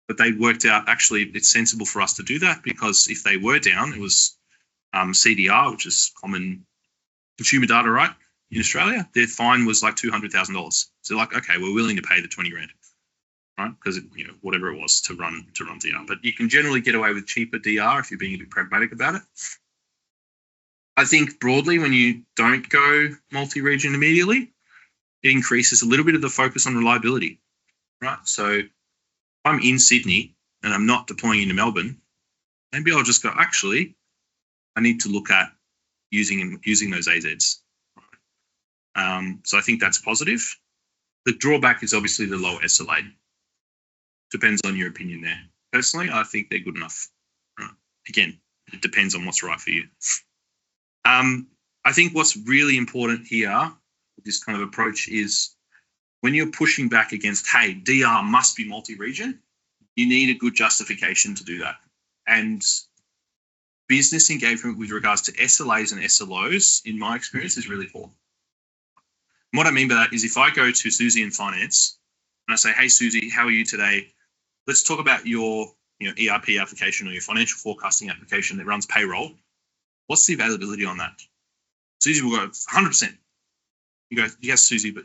but they worked out actually it's sensible for us to do that, because if they were down, it was CDR, which is common consumer data right in Australia. Their fine was like $200,000. So like, okay, we're willing to pay the 20 grand, right? right? Because whatever it was to run DR, but you can generally get away with cheaper DR if you're being a bit pragmatic about it. I think broadly, when you don't go multi-region immediately, it increases a little bit of the focus on reliability, right? So if I'm in Sydney and I'm not deploying into Melbourne, maybe I'll just go, actually, I need to look at using those AZs. So I think that's positive. The drawback is obviously the low SLA. Depends on your opinion there. Personally, I think they're good enough. Right. Again, it depends on what's right for you. I think what's really important here with this kind of approach is when you're pushing back against, hey, DR must be multi-region, you need a good justification to do that. And business engagement with regards to SLAs and SLOs, in my experience, is really poor. And what I mean by that is if I go to Susie in finance and I say, hey, Susie, how are you today? Let's talk about your ERP application or your financial forecasting application that runs payroll. What's the availability on that? Susie will go, 100%. You go, yes, Susie, but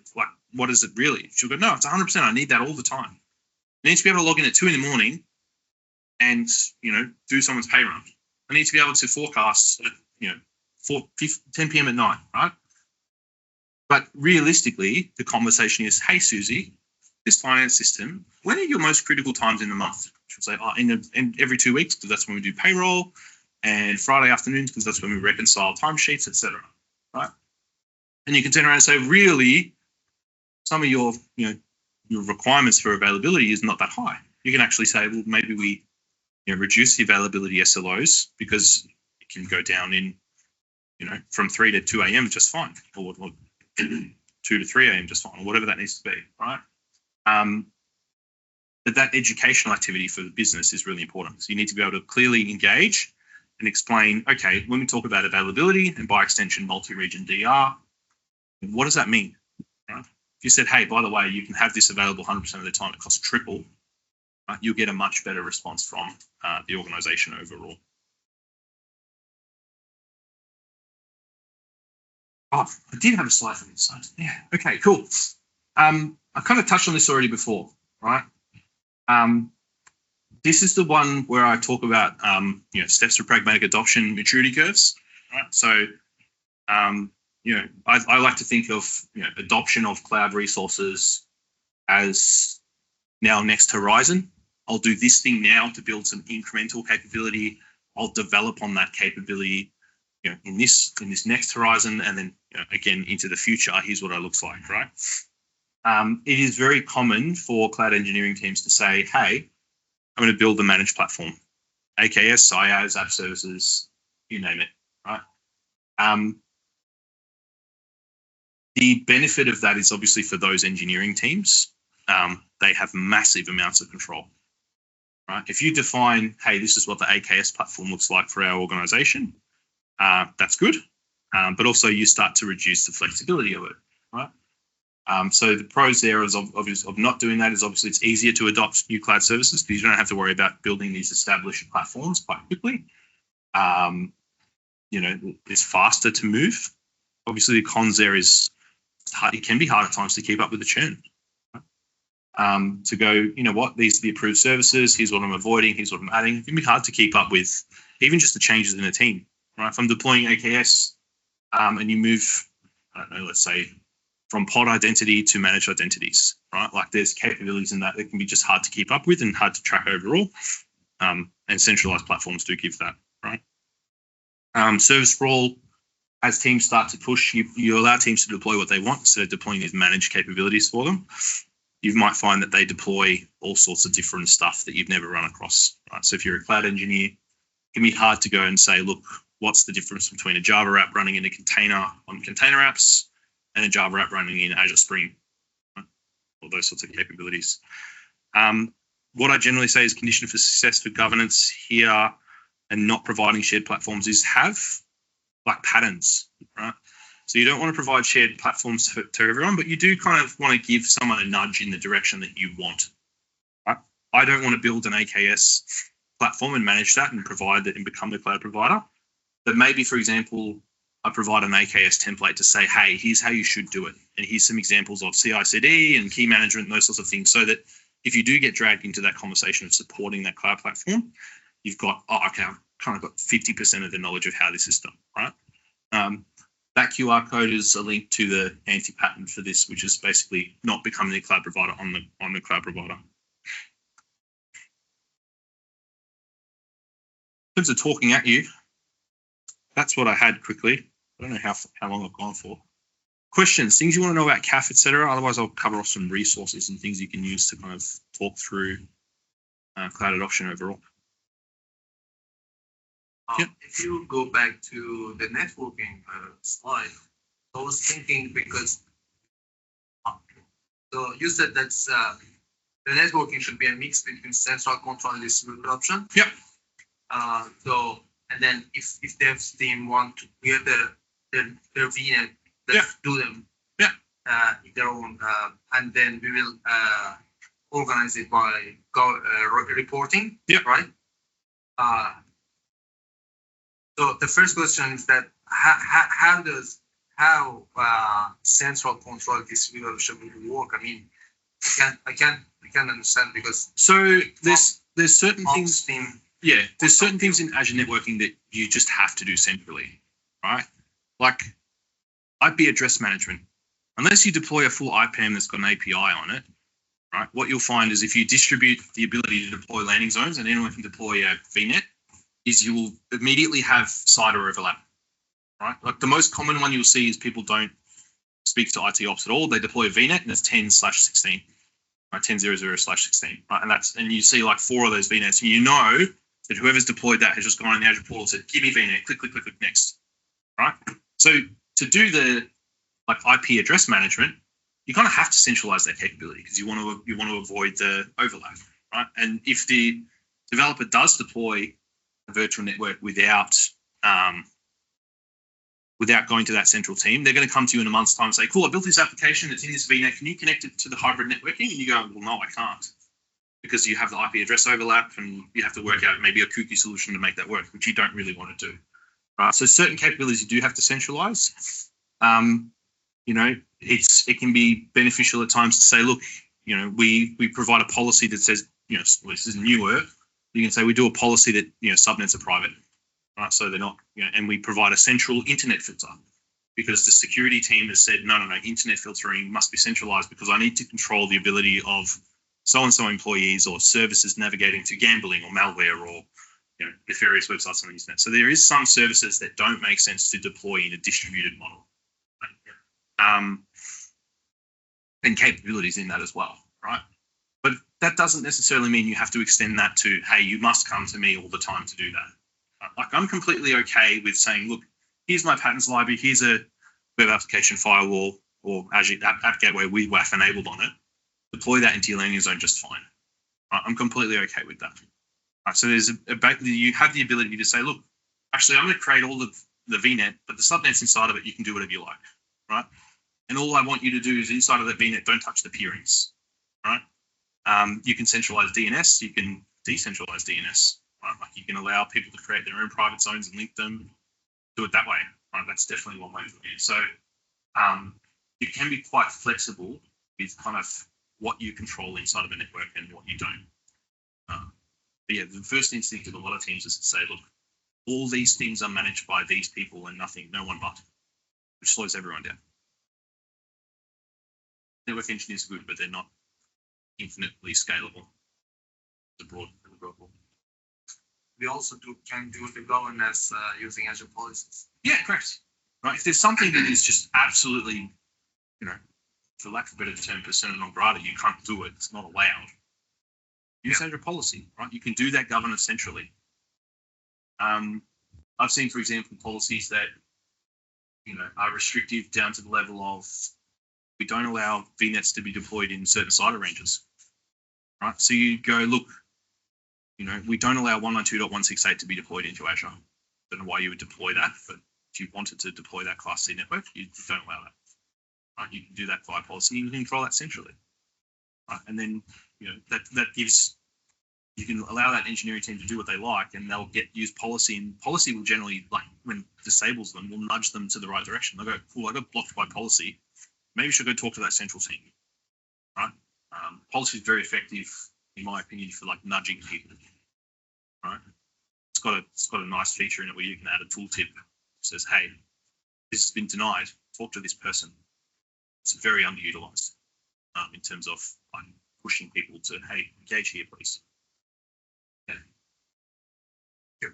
what is it really? She'll go, no, it's 100%. I need that all the time. I need to be able to log in at 2 a.m. and, do someone's pay run. I need to be able to forecast at, 10 p.m. at night, right? But realistically, the conversation is, hey, Susie, this finance system, when are your most critical times in the month? She'll say, in every 2 weeks, because that's when we do payroll, and Friday afternoons, because that's when we reconcile timesheets, etc. Right? And you can turn around and say, really, some of your requirements for availability is not that high. You can actually say, well, maybe we reduce the availability SLOs because it can go down in, from 3 to 2 a.m. just fine, or 2 to 3 a.m. just fine, or whatever that needs to be, right? But that educational activity for the business is really important. So you need to be able to clearly engage and explain, okay, when we talk about availability and by extension multi-region DR, what does that mean? Right? If you said, hey, by the way, you can have this available 100% of the time, it costs triple, you'll get a much better response from the organization overall. Oh, I did have a slide for this side. Yeah, okay, cool. I kind of touched on this already before, right? This is the one where I talk about steps to pragmatic adoption maturity curves, right? So I like to think of adoption of cloud resources as now next horizon. I'll do this thing now to build some incremental capability. I'll develop on that capability in this next horizon, and then again into the future. Here's what it looks like, right? It is very common for cloud engineering teams to say, hey, I'm going to build a managed platform, AKS, IaaS, app services, you name it, right? The benefit of that is obviously for those engineering teams, they have massive amounts of control, right? If you define, hey, this is what the AKS platform looks like for our organization, that's good. But also you start to reduce the flexibility of it, right? So the pros there is of not doing that is obviously it's easier to adopt new cloud services because you don't have to worry about building these established platforms quite quickly. It's faster to move. Obviously the cons there is it can be hard at times to keep up with the churn. To go, these are the approved services, here's what I'm avoiding, here's what I'm adding. It can be hard to keep up with even just the changes in a team, right? If I'm deploying AKS and you move, I don't know, let's say from pod identity to managed identities, right? Like there's capabilities in that can be just hard to keep up with and hard to track overall. And centralized platforms do give that, right? Service sprawl, as teams start to push, you allow teams to deploy what they want instead of deploying these managed capabilities for them. You might find that they deploy all sorts of different stuff that you've never run across, right? So if you're a cloud engineer, it can be hard to go and say, look, what's the difference between a Java app running in a container on container apps and a Java app running in Azure Spring, right? All those sorts of capabilities. What I generally say is condition for success for governance here and not providing shared platforms is have like patterns, right? So you don't want to provide shared platforms to everyone, but you do kind of want to give someone a nudge in the direction that you want, right? I don't want to build an AKS platform and manage that and provide that and become the cloud provider. But maybe, for example, I provide an AKS template to say, hey, here's how you should do it. And here's some examples of CI/CD and key management and those sorts of things so that if you do get dragged into that conversation of supporting that cloud platform, you've got, okay, I've kind of got 50% of the knowledge of how this is done, right? That QR code is a link to the anti-pattern for this, which is basically not becoming a cloud provider on the cloud provider. In terms of talking at you, that's what I had quickly. I don't know how long I've gone for. Questions, things you want to know about CAF, etc. Otherwise, I'll cover off some resources and things you can use to kind of talk through cloud adoption overall. Yep. If you go back to the networking slide, I was thinking because so you said that's the networking should be a mix between central control and distributed option. Yep. So and then if devs team want to create their VNet, do them their own, and then we will organize it by reporting. Yeah. Right. So the first question is that how central control distributed option will work? I mean, I can't understand because so there's certain things. Yeah, there's certain things in Azure networking that you just have to do centrally, right? Like IP address management. Unless you deploy a full IPAM that's got an API on it, right? What you'll find is if you distribute the ability to deploy landing zones and anyone can deploy a VNet, is you will immediately have CIDR overlap, right? Like the most common one you'll see is people don't speak to IT ops at all. They deploy a VNet and it's 10/16, right? 10.0.0/16, right? And you see like 4 of those VNets, and you know that whoever's deployed that has just gone in the Azure portal and said, give me VNet, click, click, click, click, next, right? So to do the like IP address management, you kind of have to centralize that capability because you want to avoid the overlap, right? And if the developer does deploy a virtual network without going to that central team, they're going to come to you in a month's time and say, cool, I built this application that's in this VNet. Can you connect it to the hybrid networking? And you go, well, no, I can't, because you have the IP address overlap and you have to work out maybe a kooky solution to make that work, which you don't really want to do. Right. So certain capabilities you do have to centralize. It can be beneficial at times to say, look, we provide a policy that says, this is newer. You can say we do a policy that, subnets are private, right? So they're not, and we provide a central internet filter because the security team has said, no, internet filtering must be centralized because I need to control the ability of so-and-so employees or services navigating to gambling or malware or, nefarious websites on the internet. So there is some services that don't make sense to deploy in a distributed model. And capabilities in that as well, right? But that doesn't necessarily mean you have to extend that to, hey, you must come to me all the time to do that. Like I'm completely okay with saying, look, here's my patterns library, here's a web application firewall or Azure App Gateway with WAF enabled on it. Deploy that into your landing zone just fine. Right? I'm completely okay with that. Right, so you have the ability to say, look, actually, I'm going to create all the VNet, but the subnets inside of it, you can do whatever you like, right? And all I want you to do is inside of that VNet, don't touch the peerings, right? You can centralize DNS, you can decentralize DNS, right? Like you can allow people to create their own private zones and link them, do it that way, right? That's definitely one way to do it. So you can be quite flexible with kind of what you control inside of a network and what you don't. But yeah, the first instinct of a lot of teams is to say, look, all these things are managed by these people and no one but, which slows everyone down. Network engineers are good, but they're not infinitely scalable. It's a broad goal. We also can do the governance using Azure policies. Yeah, correct. Right. If there's something that is just absolutely, for lack of a better term, persona non grata, you can't do it. It's not allowed. Use Azure policy, right? You can do that governance centrally. I've seen, for example, policies that, are restrictive down to the level of we don't allow VNets to be deployed in certain CIDR ranges, right? So you go, look, we don't allow 192.168 to be deployed into Azure. I don't know why you would deploy that, but if you wanted to deploy that Class C network, you don't allow that. Right? You can do that via policy. You can control that centrally, right? And then that gives you can allow that engineering team to do what they like, and they'll use policy, and policy will generally, like when disables them, will nudge them to the right direction. They'll go, cool, I got blocked by policy. Maybe you should go talk to that central team, right? Policy is very effective, in my opinion, for like nudging people. Right? It's got a nice feature in it where you can add a tooltip that says, "Hey, this has been denied. Talk to this person." It's very underutilized in terms of like pushing people to, "Hey, engage here, please." Yeah. Yep.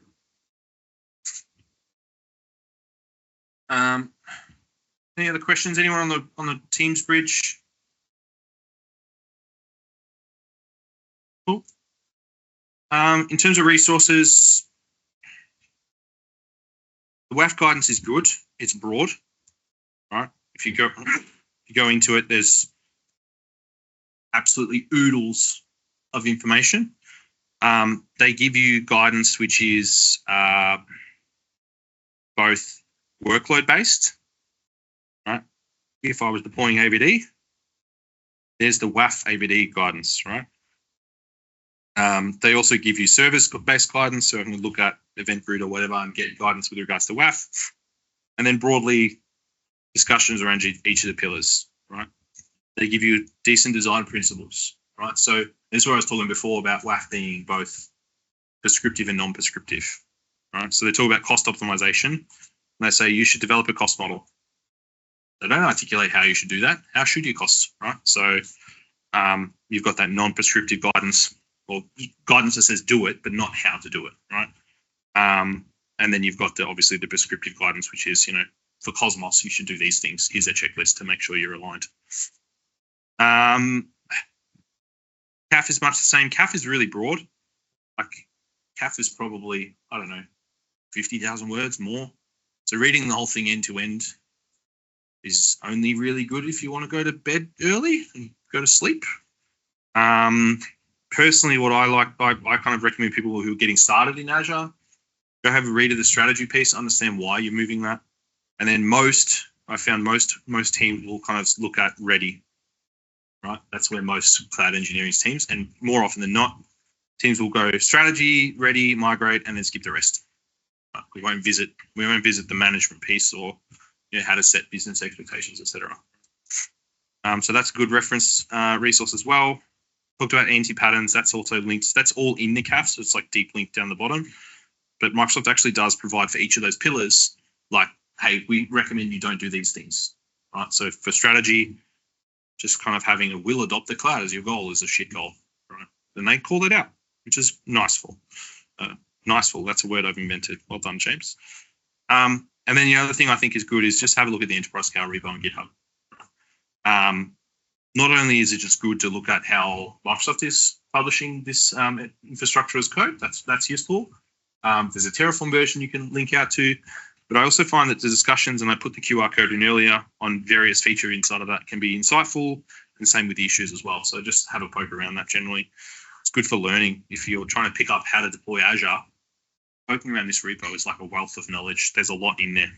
Any other questions? Anyone on the Teams bridge? Cool. In terms of resources, the WAF guidance is good. It's broad, right? If you go into it, there's absolutely oodles of information. They give you guidance which is both workload based, right? If I was deploying AVD, there's the WAF AVD guidance, right? They also give you service-based guidance, so I can look at event route or whatever and get guidance with regards to WAF. And then broadly, discussions around each of the pillars, right? They give you decent design principles, right? So this is what I was talking before about WAF being both prescriptive and non-prescriptive, right? So they talk about cost optimization, and they say you should develop a cost model. They don't articulate how you should do that. How should you cost, right? So you've got that non-prescriptive guidance, or guidance that says do it, but not how to do it, right? And then you've got obviously the prescriptive guidance, which is, for Cosmos, you should do these things. Here's a checklist to make sure you're aligned. CAF is much the same. CAF is really broad. Like CAF is probably, 50,000 words more. So reading the whole thing end to end is only really good if you want to go to bed early and go to sleep. Personally, what I like, I kind of recommend people who are getting started in Azure, go have a read of the strategy piece, understand why you're moving that. And then I found most teams will kind of look at ready, right? That's where most cloud engineering teams, and more often than not, teams will go strategy, ready, migrate, and then skip the rest. We won't visit the management piece or how to set business expectations, etc. So that's a good reference resource as well. Talked about anti-patterns. That's also linked. That's all in the CAF, so it's like deep linked down the bottom. But Microsoft actually does provide for each of those pillars, like, hey, we recommend you don't do these things, right? So for strategy, just kind of having a will adopt the cloud as your goal is a shit goal, right? And they call it out, which is niceful. Niceful, that's a word I've invented. Well done, James. And then the other thing I think is good is just have a look at the enterprise scale repo on GitHub. Not only is it just good to look at how Microsoft is publishing this infrastructure as code, that's useful. There's a Terraform version you can link out to, but I also find that the discussions, and I put the QR code in earlier, on various features inside of that can be insightful, and same with the issues as well. So just have a poke around that generally. It's good for learning. If you're trying to pick up how to deploy Azure, poking around this repo is like a wealth of knowledge. There's a lot in there.